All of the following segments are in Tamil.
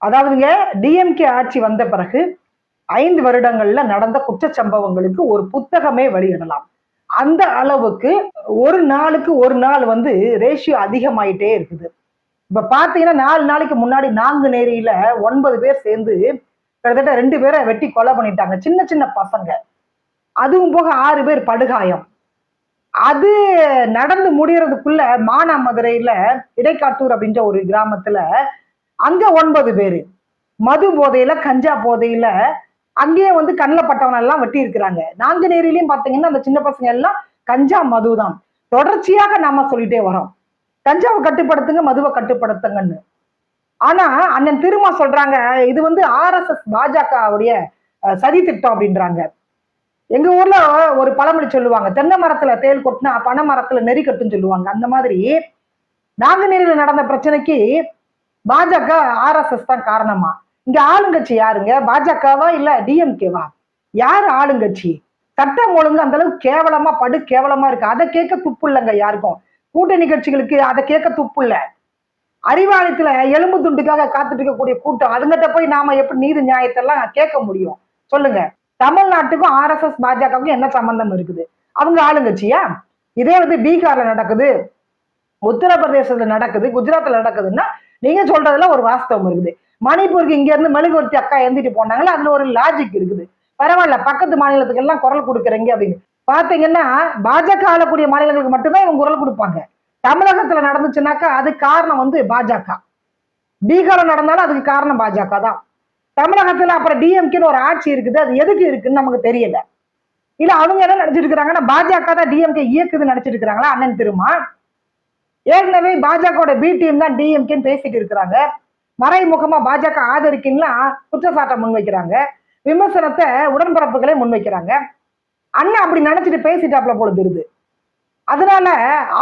அதாவதுங்க, டிஎம்கே ஆட்சி வந்த பிறகு 5 வருடங்கள்ல நடந்த குற்றச்சம்பவங்களுக்கு ஒரு புத்தகமே வெளியிடலாம். அந்த அளவுக்கு ஒரு நாளுக்கு ஒரு நாள் வந்து ரேஷியோ அதிகமாயிட்டே இருக்குது. இப்ப பாத்தீங்கன்னா 4 நாளைக்கு முன்னாடி நாங்குநேரியில 9 பேர் சேர்ந்து கிட்டத்தட்ட 2 பேரை வெட்டி கொலை பண்ணிட்டாங்க. சின்ன சின்ன பசங்க. அதுவும் போக 6 பேர் படுகாயம். அது நடந்து முடியறதுக்குள்ள மானாமதுரையில இடைக்காட்டூர் அப்படின்ற ஒரு கிராமத்துல அங்க 9 பேரு. மது போதையில, கஞ்சா போதையில அங்கேயே வந்து கண்ணில் பட்டவன எல்லாம் வெட்டி இருக்கிறாங்க. நாங்குநேரியிலையும் பாத்தீங்கன்னா அந்த சின்ன பசங்க எல்லாம் கஞ்சா மது தான். தொடர்ச்சியாக நாம சொல்லிட்டே வரோம். கஞ்சாவை கட்டுப்படுத்துங்க, மதுவை கட்டுப்படுத்துங்கன்னு. ஆனா அண்ணன் திருமா சொல்றாங்க, இது வந்து ஆர்எஸ்எஸ் பாஜகவுடைய சதி திட்டம் அப்படின்றாங்க. எங்க ஊர்ல ஒரு பழமொழி சொல்லுவாங்க, தென்னை மரத்துல தேள் கொட்டினா பனை மரத்துல நெறி கட்டுன்னு சொல்லுவாங்க. அந்த மாதிரி நாங்குநேரியில நடந்த பிரச்சனைக்கு பாஜக ஆர்எஸ்எஸ் தான் காரணமா? இங்க ஆளுங்கட்சி யாருங்க? பாஜகவா இல்ல டிஎம்கேவா? யாரு ஆளுங்கட்சி? சட்டம் ஒழுங்கு அந்த அளவுக்கு கேவலமா, படு கேவலமா இருக்கு. அதை கேட்க துப்பு இல்லைங்க யாருக்கும். கூட்டணி கட்சிகளுக்கு அதை கேட்க துப்பு இல்ல. அறிவாலயத்துல எலும்பு துண்டுக்காக காத்துட்டு இருக்கக்கூடிய கூட்டம், அதுங்கிட்ட போய் நாம எப்படி நீதி நியாயத்தெல்லாம் கேட்க முடியும்? சொல்லுங்க. தமிழ்நாட்டுக்கும் ஆர்எஸ்எஸ் பாஜகவுக்கும் என்ன சம்பந்தம் இருக்குது? அவங்க ஆளுங்கட்சியா? இதே வந்து பீகார்ல நடக்குது, உத்தரப்பிரதேசத்துல நடக்குது, குஜராத்ல நடக்குதுன்னா நீங்க சொல்றதுல ஒரு வாஸ்தவம் இருக்குது. மணிப்பூருக்கு இங்க இருந்து மெழுகுவர்த்தி அக்கா எழுந்திட்டு போனாங்களா, அதுல ஒரு லாஜிக் இருக்குது. பரவாயில்ல, பக்கத்து மாநிலத்துக்கு எல்லாம் குரல் கொடுக்குறீங்க அப்படின்னு பாத்தீங்கன்னா, பாஜக ஆளக்கூடிய மாநிலங்களுக்கு மட்டும்தான் இவங்க குரல் கொடுப்பாங்க. தமிழகத்துல நடந்துச்சுன்னாக்கா அதுக்கு காரணம் வந்து பாஜக. பீகார்ல நடந்தாலும் அதுக்கு காரணம் பாஜக தான். தமிழகத்துல அப்புறம் டிஎம்கேன்னு ஒரு ஆட்சி இருக்குது, அது எதுக்கு இருக்குன்னு நமக்கு தெரியல. இல்ல அவங்க என்ன நினைச்சிட்டு இருக்கிறாங்கன்னா பாஜக தான் டிஎம்கே இயக்குதுன்னு நினைச்சிட்டு இருக்கிறாங்களா அண்ணன் திருமா? ஏற்கனவே பாஜக பி டீம் தான் டிஎம்கேன்னு பேசிட்டு இருக்கிறாங்க. மறைமுகமா பாஜக ஆதரிக்குன்னா குற்றச்சாட்டை முன்வைக்கிறாங்க, விமர்சனத்தை உடன்பரப்புகளை முன்வைக்கிறாங்க. அண்ணன் அப்படி நினைச்சிட்டு பேசிட்டாப்ல போல தெரியுது. அதனால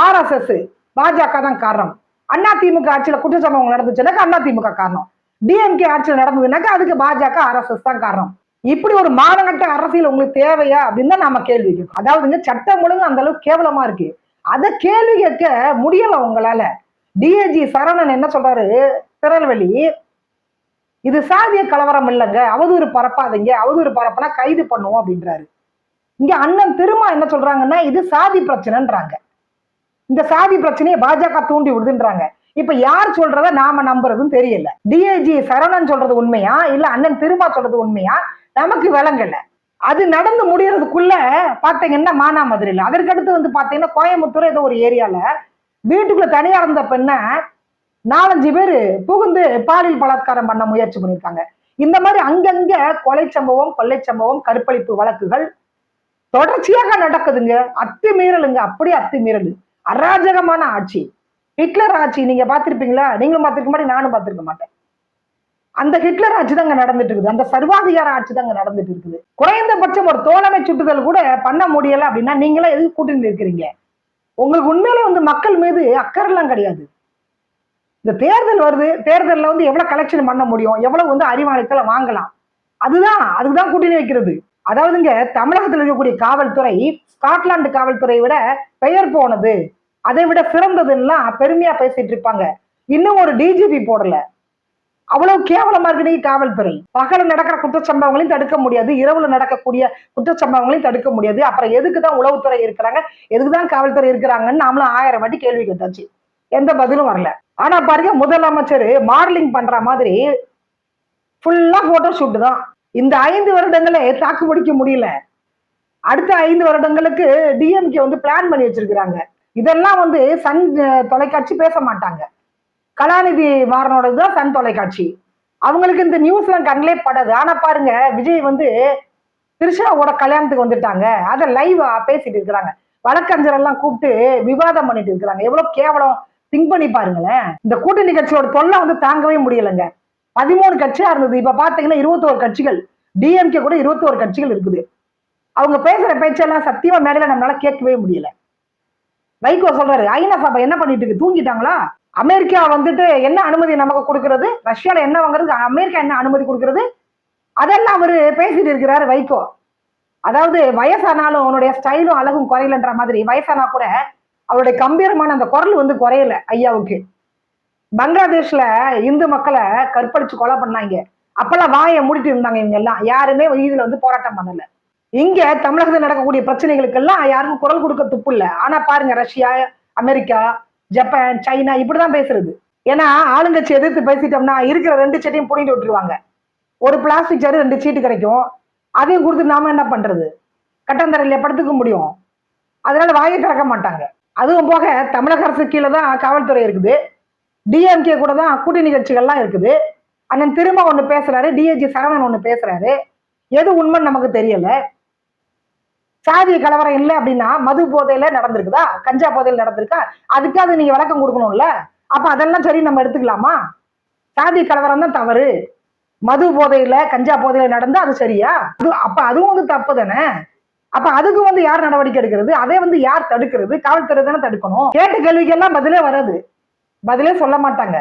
ஆர்எஸ்எஸ் பாஜக தான் காரணம். அதிமுக ஆட்சியில குற்றச்சம்பவங்கள் நடந்துச்சுனாக்கா அதிமுக காரணம். டிஎம்கே ஆட்சியில் நடந்ததுனாக்கா அதுக்கு பாஜக ஆர்எஸ்எஸ் தான் காரணம். இப்படி ஒரு மானகட்ட அரசியல் உங்களுக்கு தேவையா அப்படின்னு தான் நாம கேள்வி கேட்கும். அதாவதுங்க, சட்டம் ஒழுங்கு அந்த அளவுக்கு கேவலமா இருக்கு. அதை கேள்வி கேட்க முடியல உங்களால. டிஐஜி சரவணன் என்ன சொல்றாரு திருநெல்வேலி, இது சாதிய கலவரம் இல்லைங்க, அவதூறு பரப்பாதீங்க, அவதூறு பரப்புனா கைது பண்ணுவோம் அப்படின்றாரு. இங்க அண்ணன் திருமா என்ன சொல்றாங்கன்னா இது சாதி பிரச்சனைன்றாங்க. இந்த சாதி பிரச்சனையை பாஜக தூண்டி விடுதுன்றாங்க. இப்ப யார் சொல்றத நாம நம்புறதுன்னு தெரியல. டிஐஜி சரவணன் சொல்றது உண்மையா இல்ல அண்ணன் திருமா சொல்றது உண்மையா நமக்கு விளங்கல. அது நடந்து முடியறதுக்குள்ள பாத்தீங்கன்னா மானாமதுரையில, அதற்கடுத்து வந்து பாத்தீங்கன்னா கோயம்புத்தூர் ஏதோ ஒரு ஏரியால வீட்டுக்குள்ள தனியா இருந்த பெண்ண 4-5 பேரு புகுந்து பாலியல் பலாத்காரம் பண்ண முயற்சி பண்ணிருக்காங்க. இந்த மாதிரி அங்கங்க கொலை சம்பவம், கொள்ளை சம்பவம், கற்பழிப்பு வழக்குகள் தொடர்ச்சியாக நடக்குதுங்க. அத்துமீறலுங்க, அப்படியே அத்துமீறல். அராஜகமான ஆட்சி, ஹிட்லர் ஆட்சி. நீங்க பாத்திருப்பீங்களா? நீங்களும் பார்த்திருக்க மாட்டேன், நானும் பார்த்திருக்க மாட்டேன். அந்த ஹிட்லர் ஆட்சி தாங்க நடந்துட்டு இருக்குது. அந்த சர்வாதிகார ஆட்சி தாங்க நடந்துட்டு இருக்குது. குறைந்தபட்சம் ஒரு தோழமை சுட்டுதல் கூட பண்ண முடியல அப்படின்னா நீங்களே எதுக்கு கூட்டிட்டு இருக்கிறீங்க? உங்களுக்கு உண்மையிலே வந்து மக்கள் மீது அக்கறை எல்லாம் கிடையாது. இந்த தேர்தல் வருது, தேர்தலில் வந்து எவ்வளவு கலெக்ஷன் பண்ண முடியும், எவ்வளவு வந்து அறிவாலயத்துல வாங்கலாம், அதுதான் கூட்டணி வைக்கிறது. அதாவதுங்க, தமிழகத்தில் இருக்கக்கூடிய காவல்துறை ஸ்காட்லாந்து காவல்துறையை விட பெயர் போனது, அதை விட சிறந்ததுன்னா பெருமையா பேசிட்டு இருப்பாங்க. இன்னும் ஒரு டிஜிபி போடல. அவ்வளவு கேவலமா இருக்கு காவல்துறை. பகல நடக்கிற குற்றச்சம்பவங்களையும் தடுக்க முடியாது, இரவுல நடக்கக்கூடிய குற்றச்சம்பவங்களையும் தடுக்க முடியாது. அப்புறம் எதுக்குதான் உளவுத்துறை இருக்கிறாங்க, எதுக்குதான் காவல்துறை இருக்கிறாங்கன்னு நாமளும் 1000 வாட்டி கேள்வி கேட்டாச்சு. எந்த பதிலும் வரல. ஆனா பாருங்க, முதலமைச்சர் மாடலிங் பண்ற மாதிரி ஃபுல்லா போட்டோ ஷூட் தான். இந்த 5 வருடங்களே தாக்கு பிடிக்க முடியல. அடுத்த 5 வருடங்களுக்கு டிஎம்கே வந்து பிளான் பண்ணி வச்சிருக்கிறாங்க. இதெல்லாம் வந்து சன் தொலைக்காட்சி பேச மாட்டாங்க. கலாநிதி மாறனோடதுதான் சன் தொலைக்காட்சி. அவங்களுக்கு இந்த நியூஸ் எல்லாம் கண்ணிலே படாது. ஆனா பாருங்க, விஜய் வந்து திரிஷாவோட கல்யாணத்துக்கு வந்துட்டாங்க, அதை லைவா பேசிட்டு இருக்கிறாங்க. வழக்கறிஞர் எல்லாம் கூப்பிட்டு விவாதம் பண்ணிட்டு இருக்கிறாங்க. எவ்வளவு கேவலம் திங்க் பண்ணி பாருங்களேன். இந்த கூட்டணி கட்சியோட தொல்லை வந்து தாங்கவே முடியலைங்க. 13 கட்சியா இருந்தது, இப்ப பாத்தீங்கன்னா 21 கட்சிகள். டிஎம்கே கூட 21 கட்சிகள் இருக்குது. அவங்க பேசுற பேச்செல்லாம் சத்தியமா மேடையில நம்மளால கேட்கவே முடியல. வைகோ சொல்றாரு, ஐநா சபை என்ன பண்ணிட்டு இருக்கு, தூங்கிட்டாங்களா? அமெரிக்கா வந்துட்டு என்ன அனுமதி நமக்கு கொடுக்கறது, ரஷ்யால என்ன வாங்குறது, அமெரிக்கா என்ன அனுமதி கொடுக்கறது, அதெல்லாம் அவரு பேசிட்டு இருக்கிறாரு வைகோ. அதாவது வயசானாலும் அவனுடைய ஸ்டைலும் அழகும் குறையலன்ற மாதிரி, வயசானா கூட அவருடைய கம்பீரமான அந்த குரல் வந்து குறையல ஐயாவுக்கு. பங்களாதேஷ்ல இந்து மக்களை கற்பழிச்சு கொலை பண்ணாங்க. அப்பெல்லாம் வாயை மூடிட்டு இருந்தாங்க. இவங்க எல்லாம் யாருமே இதுல வந்து போராட்டம் பண்ணல. இங்க தமிழகத்தில் நடக்கக்கூடிய பிரச்சனைகளுக்கெல்லாம் யாருக்கும் குரல் கொடுக்க துப்பு இல்ல. ஆனா பாருங்க, ரஷ்யா, அமெரிக்கா, ஜப்பான், சைனா இப்படிதான் பேசுறது. ஏன்னா ஆளுங்கட்சி எதிர்த்து பேசிட்டோம்னா இருக்கிற 2 சீட்டையும் புடிங்கிட்டு விட்டுருவாங்க. ஒரு பிளாஸ்டிக் சேர் 2 சீட்டு கிடைக்கும். அதையும் கொடுத்து நாம என்ன பண்றது? கட்டந்தரையில படுத்துக்க முடியும். அதனால வாயை திறக்க மாட்டாங்க. அதுவும் போக தமிழக அரசு கீழே தான் காவல்துறை இருக்குது. டிஎம்கே கூட தான் கூட்டணி கட்சிகள்லாம் இருக்குது. அண்ணன் திரும்ப ஒண்ணு பேசுறாரு, டிஐஜி சரவணன் ஒண்ணு பேசுறாரு. எது உண்மைன்னு நமக்கு தெரியல. சாதிய கலவரம் இல்லை அப்படின்னா மது போதையில நடந்திருக்குதா, கஞ்சா போதையில நடந்திருக்கா? அதுக்காக நீங்க விளக்கம் கொடுக்கணும்ல. அப்ப அதெல்லாம் சரி நம்ம எடுத்துக்கலாமா? சாதி கலவரம் தான் தவறு, மது போதையில கஞ்சா போதையில நடந்தா அது சரியா? அப்ப அதுவும் வந்து தப்பு தானே. அப்ப அதுக்கு வந்து யார் நடவடிக்கை எடுக்கிறது? அதை வந்து யார் தடுக்கிறது? காவல்துறை தானே தடுக்கணும். கேட்ட கேள்விக்கெல்லாம் பதிலே வராது, பதிலே சொல்ல மாட்டாங்க.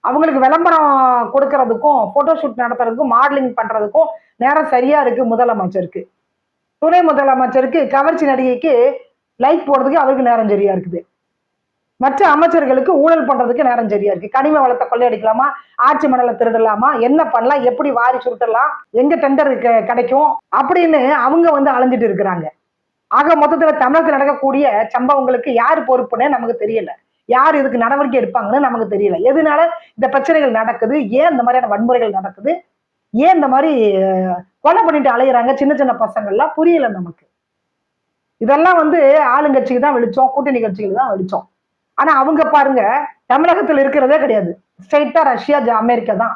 அவங்களுக்கு விளம்பரம் கொடுக்கறதுக்கும் போட்டோ ஷூட் நடத்துறதுக்கும் மாடலிங் பண்றதுக்கும் நேரம் சரியா இருக்கு முதலமைச்சருக்கு. துணை முதலமைச்சருக்கு கவர்ச்சி நடிகைக்கு லைக் போடுறதுக்கு அவருக்கு நேரம் சரியா இருக்குது. மற்ற அமைச்சர்களுக்கு ஊழல் பண்றதுக்கு நேரம் சரியா இருக்கு. கனிம வளத்தை கொள்ளையடிக்கலாமா, ஆட்சி மணலை திருடலாமா, என்ன பண்ணலாம், எப்படி வாரி சுருட்டலாம், எங்க டெண்டர் கிடைக்கும் அப்படின்னு அவங்க வந்து அலைஞ்சிட்டு இருக்கிறாங்க. ஆக மொத்தத்துல தமிழகத்தில் நடக்கக்கூடிய சம்பவங்களுக்கு யார் பொறுப்புன்னு நமக்கு தெரியல. யார் இதுக்கு நடவடிக்கை எடுப்பாங்கன்னு நமக்கு தெரியல. எதனால இந்த பிரச்சனைகள் நடக்குது, ஏன் இந்த மாதிரியான வன்முறைகள் நடக்குது, ஏன் இந்த மாதிரி கொலை பண்ணிட்டு அலையிறாங்க சின்ன சின்ன பசங்கள்லாம் புரியல நமக்கு. இதெல்லாம் வந்து ஆளுங்கட்சிக்கு தான் வெளிச்சம், கூட்டணி கட்சிகளுக்கு தான் வெளிச்சம். ஆனா அவங்க பாருங்க, தமிழகத்தில் இருக்கிறதே கிடையாது. ஸ்ட்ரைட்டா ரஷ்யா, அமெரிக்கா தான்.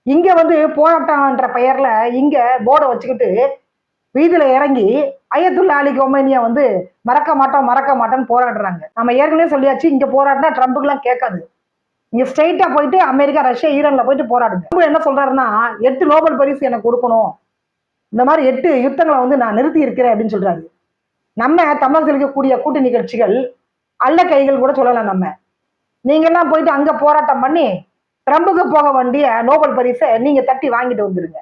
இங்க வந்து போராட்டம்ன்ற பெயர்ல இங்க போர்டை வச்சுக்கிட்டு வீதியில இறங்கி அயத்துல்லா அலி கொமேனியா வந்து மறக்க மாட்டோம் மறக்க மாட்டோம்னு போராடுறாங்க. நம்ம ஏற்கனவே சொல்லியாச்சு, இங்க போராடினா ட்ரம்புக்கு எல்லாம் கேட்காது. இங்க ஸ்ட்ரைட்டா போயிட்டு அமெரிக்கா, ரஷ்யா, ஈரான்ல போயிட்டு போராடுங்க. என்ன சொல்றாருன்னா 8 நோபல் பரிசு எனக்கு கொடுக்கணும், இந்த மாதிரி 8 யுத்தங்களை வந்து நான் நிறுத்தி இருக்கிறேன் அப்படின்னு சொல்றாரு. நம்ம தமிழகத்தில் இருக்கக்கூடிய கூட்டணி கட்சிகள் அல்ல கைகள் கூட சொல்லலாம். நம்ம நீங்க எல்லாம் போயிட்டு அங்க போராட்டம் பண்ணி ட்ரம்புக்கு போக வேண்டிய நோபல் பரிசை நீங்க தட்டி வாங்கிட்டு வந்துருங்க.